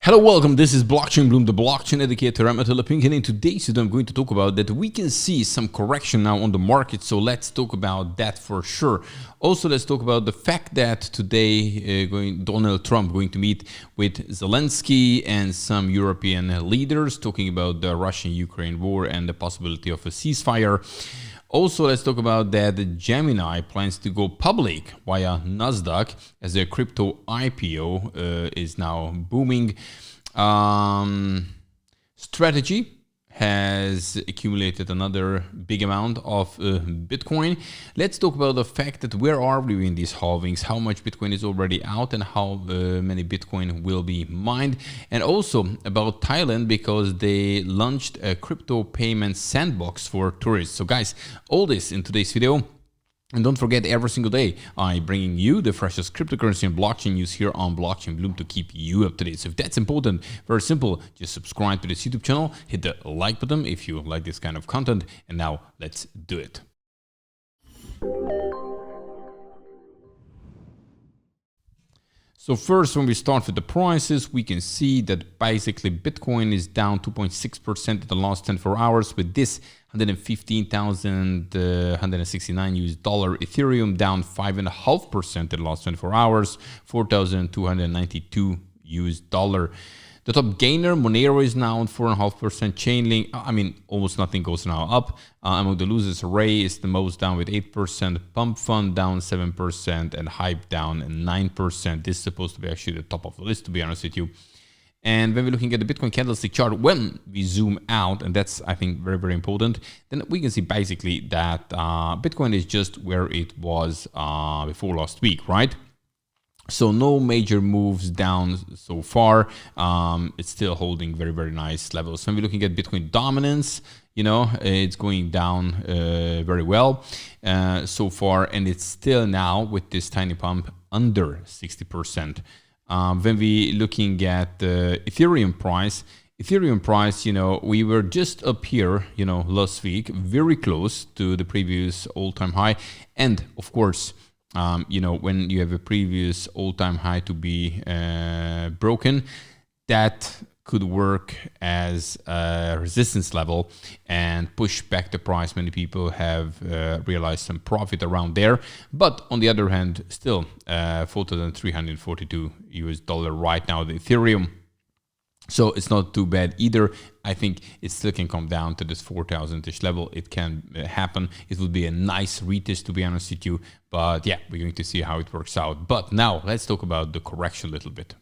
Hello, welcome. This is Blockchain Bloom, the blockchain educator. I'm Attila Pink, and in today's video, I'm going to talk about that we can see some correction now on the market. So let's talk about that for sure. Also, let's talk about the fact that today Donald Trump going to meet with Zelensky and some European leaders talking about the Russian-Ukraine war and the possibility of a ceasefire. Also, let's talk about that Gemini plans to go public via Nasdaq as a crypto IPO is now booming. Strategy has accumulated another big amount of Bitcoin. Let's talk about the fact that where are we in these halvings, how much Bitcoin is already out and how many Bitcoin will be mined. And also about Thailand because they launched a crypto payment sandbox for tourists. So guys, all this in today's video. And don't forget, every single day, I'm bringing you the freshest cryptocurrency and blockchain news here on Blockchain Bloom to keep you up to date. So if that's important, very simple, just subscribe to this YouTube channel, hit the like button if you like this kind of content. And now let's do it. So first, when we start with the prices, we can see that basically Bitcoin is down 2.6% in the last 24 hours with this $115,169 Ethereum down 5.5% in the last 24 hours, $4,292. The top gainer, Monero, is now on 4.5%. Chainlink, almost nothing goes now up. Among the losers, Ray is the most down with 8%. Pump Fund down 7% and Hype down 9%. This is supposed to be actually the top of the list, to be honest with you. And when we're looking at the Bitcoin candlestick chart, when we zoom out, and that's, I think, very, very important, then we can see basically that Bitcoin is just where it was before last week, right? So no major moves down so far. It's still holding very, very nice levels. When we're looking at Bitcoin dominance, it's going down very well so far, and it's still now with this tiny pump under 60%. When we looking at the Ethereum price, we were just up here, last week, very close to the previous all-time high. And of course, when you have a previous all-time high to be broken, that could work as a resistance level and push back the price. Many people have realized some profit around there. But on the other hand, still $4,342 right now, the Ethereum. So it's not too bad either. I think it still can come down to this 4,000-ish level. It can happen. It would be a nice retest, to be honest with you. But yeah, we're going to see how it works out. But now let's talk about the correction a little bit.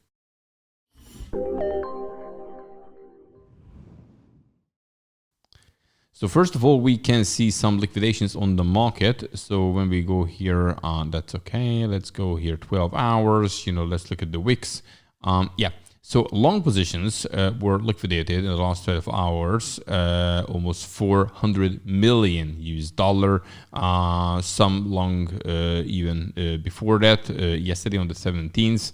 So first of all, we can see some liquidations on the market. So when we go here, that's okay. Let's go here 12 hours. Let's look at the wicks. So long positions were liquidated in the last 12 hours, almost $400 million US. Some long even before that, yesterday on the 17th.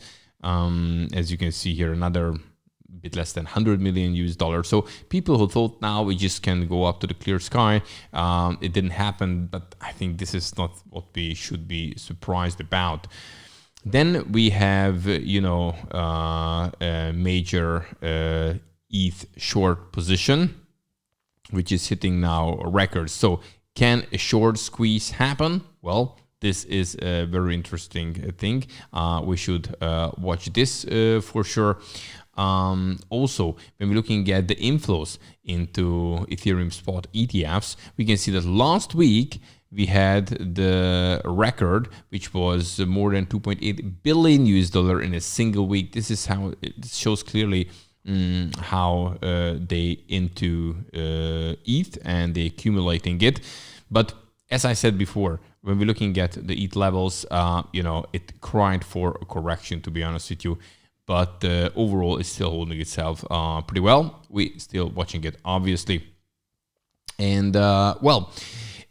As you can see here, another bit less than $100 million US. So people who thought now we just can go up to the clear sky, it didn't happen. But I think this is not what we should be surprised about. Then we have, a major ETH short position, which is hitting now records. So can a short squeeze happen? Well, this is a very interesting thing. We should watch this for sure. Also, when we're looking at the inflows into Ethereum spot ETFs, we can see that last week we had the record, which was more than $2.8 billion US in a single week. This is how it shows clearly how they into ETH and they accumulating it. But as I said before, when we're looking at the ETH levels, it cried for a correction, to be honest with you. But overall, it's still holding itself pretty well. We still watching it, obviously. And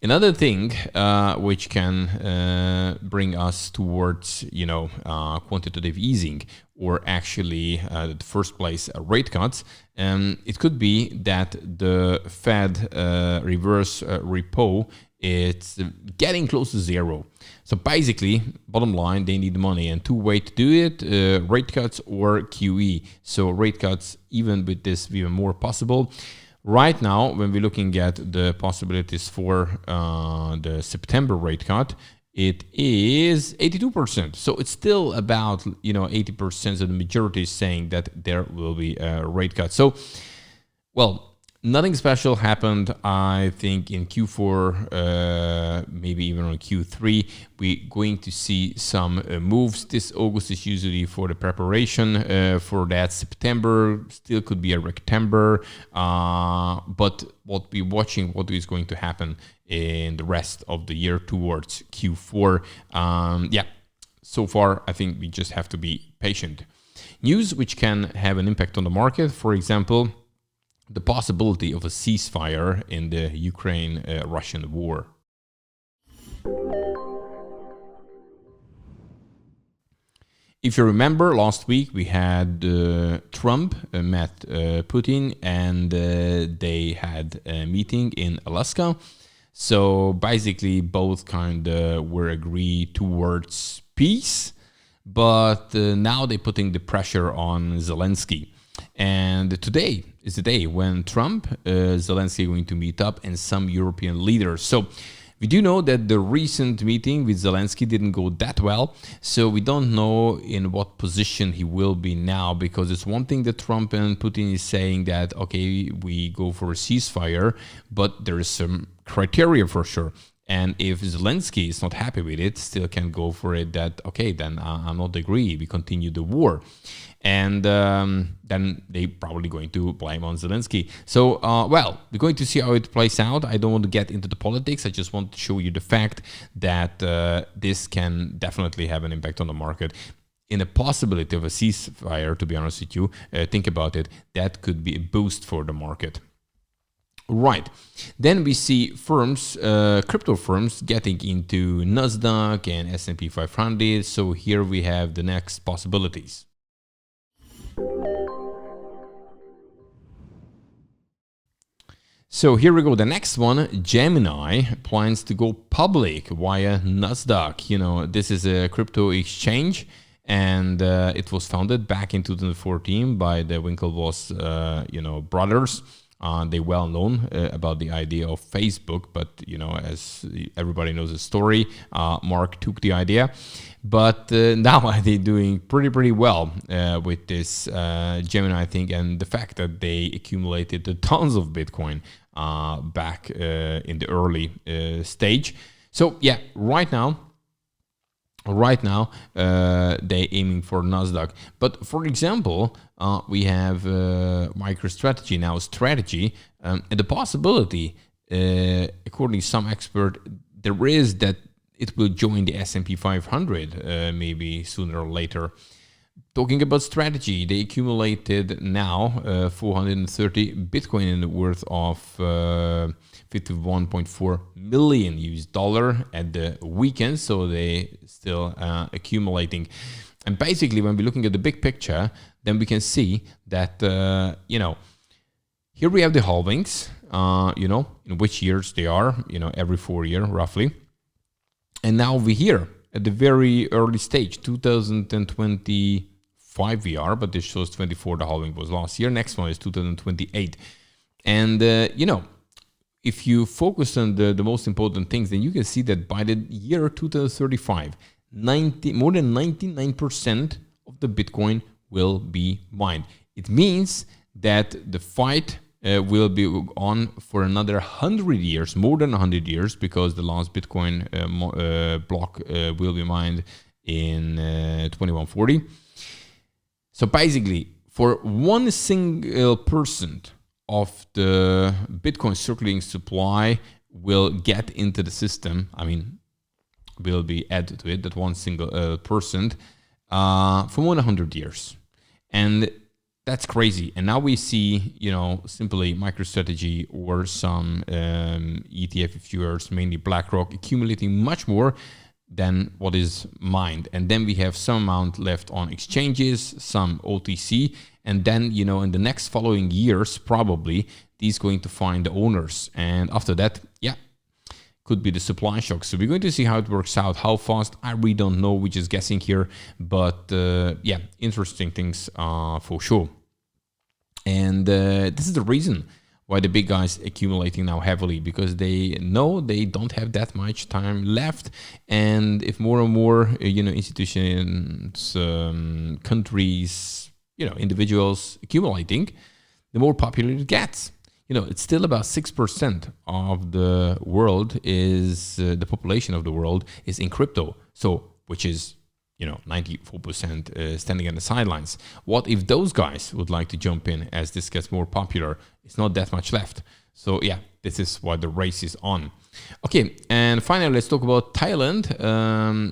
Another thing which can bring us towards, quantitative easing, or actually the first place rate cuts, it could be that the Fed reverse repo, it's getting close to zero. So basically, bottom line, they need money, and two ways to do it: rate cuts or QE. So rate cuts, even with this, even more possible. Right now, when we're looking at the possibilities for the September rate cut, it is 82%. So it's still about 80% of the majority is saying that there will be a rate cut. So, well, nothing special happened, I think, in Q4, maybe even on Q3. We're going to see some moves. This August is usually for the preparation for that. September still could be a rectangle, but what we're watching, what is going to happen in the rest of the year towards Q4. So far, I think we just have to be patient. News which can have an impact on the market, for example, the possibility of a ceasefire in the Ukraine-Russian war. If you remember, last week we had Trump met Putin, and they had a meeting in Alaska. So basically, both kind of were agreed towards peace, but now they're putting the pressure on Zelensky. And today is the day when Trump, Zelensky are going to meet up, and some European leaders. So we do know that the recent meeting with Zelensky didn't go that well. So we don't know in what position he will be now, because it's one thing that Trump and Putin is saying that, okay, we go for a ceasefire, but there is some criteria for sure. And if Zelensky is not happy with it, still can go for it that, okay, then I'm not agree, we continue the war. And then they probably going to blame on Zelensky. So, well, we're going to see how it plays out. I don't want to get into the politics. I just want to show you the fact that this can definitely have an impact on the market. In the possibility of a ceasefire, to be honest with you, think about it, that could be a boost for the market. Right. Then we see firms, crypto firms, getting into Nasdaq and S&P 500. So here we have the next possibilities. So here we go. The next one, Gemini plans to go public via Nasdaq. This is a crypto exchange, and it was founded back in 2014 by the Winklevoss, brothers. They well known about the idea of Facebook, but as everybody knows the story, Mark took the idea. But now they're doing pretty well with this Gemini thing, and the fact that they accumulated tons of Bitcoin back in the early stage. So yeah, right now they're aiming for Nasdaq. But for example, we have MicroStrategy now, strategy, and the possibility, according to some expert, there is that it will join the S&P 500 maybe sooner or later. Talking about strategy, they accumulated now 430 Bitcoin in the worth of $51.4 million US at the weekend. So they still accumulating. And basically, when we're looking at the big picture, then we can see that, here we have the halvings, in which years they are, every 4 years roughly. And now we're here at the very early stage, 2025 we are, but this shows 24, the halving was last year. Next one is 2028. And, if you focus on the most important things, then you can see that by the year 2035, more than 99% of the Bitcoin will be mined. It means that the fight will be on for another 100 years, more than 100 years, because the last Bitcoin block will be mined in 2140. So basically, for one single percent of the Bitcoin circulating supply will get into the system, will be added to it, that one single percent, for more than 100 years. And That's crazy. And now we see, you know, simply MicroStrategy or some ETF issuers, mainly BlackRock, accumulating much more than what is mined. And then we have some amount left on exchanges, some OTC, and then, you know, in the next following years, probably these going to find the owners. And after that, yeah, could be the supply shock. So we're going to see how it works out. How fast, I really don't know. We're just guessing here. But yeah, interesting things for sure. And this is the reason why the big guys accumulating now heavily, because they know they don't have that much time left. And if more and more, you know, institutions, countries, you know, individuals accumulating, the more popular it gets. You know, it's still about 6% of the world is, the population of the world is in crypto. So, which is, you know, 94% standing on the sidelines. What if those guys would like to jump in as this gets more popular? It's not that much left. So yeah, this is what the race is on. Okay, and finally, let's talk about Thailand.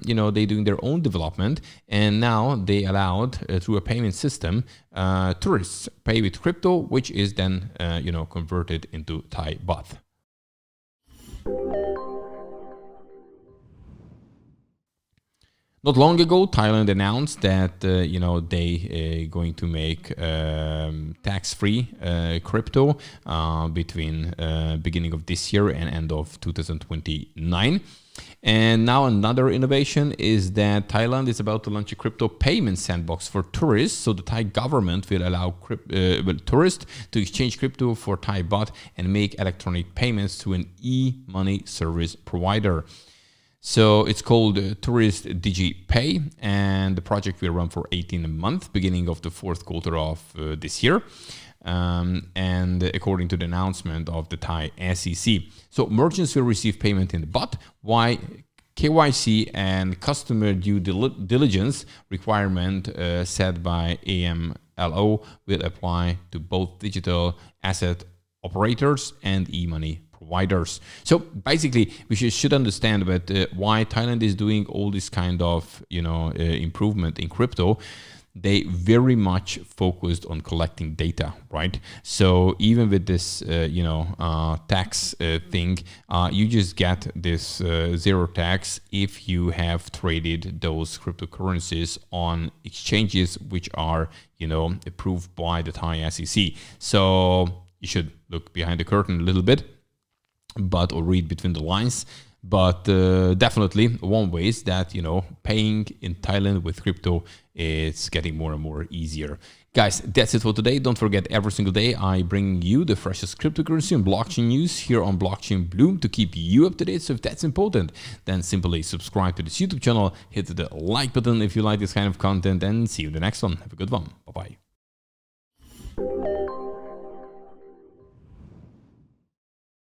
You know, they're doing their own development, and now they allowed through a payment system, tourists pay with crypto, which is then, you know, converted into Thai baht. Not long ago, Thailand announced that you know, they going to make tax-free crypto between beginning of this year and end of 2029. And now another innovation is that Thailand is about to launch a crypto payment sandbox for tourists. So the Thai government will allow tourists to exchange crypto for Thai baht and make electronic payments to an e-money service provider. So it's called Tourist DigiPay, and the project will run for 18 months, beginning of the fourth quarter of this year. And according to the announcement of the Thai SEC. So merchants will receive payment in the baht, while KYC and customer due diligence requirement set by AMLO will apply to both digital asset operators and e-money providers. So basically, we should understand that why Thailand is doing all this kind of, you know, improvement in crypto. They very much focused on collecting data, right? So even with this, you know, tax thing, you just get this zero tax if you have traded those cryptocurrencies on exchanges which are, you know, approved by the Thai SEC. So you should look behind the curtain a little bit, or read between the lines. But definitely one way is that, you know, paying in Thailand with crypto is getting more and more easier. Guys, that's it for today. Don't forget, every single day I bring you the freshest cryptocurrency and blockchain news here on BlockchainBloom to keep you up to date. So if that's important, then simply subscribe to this YouTube channel, hit the like button if you like this kind of content, and see you in the next one. Have a good one. Bye-bye.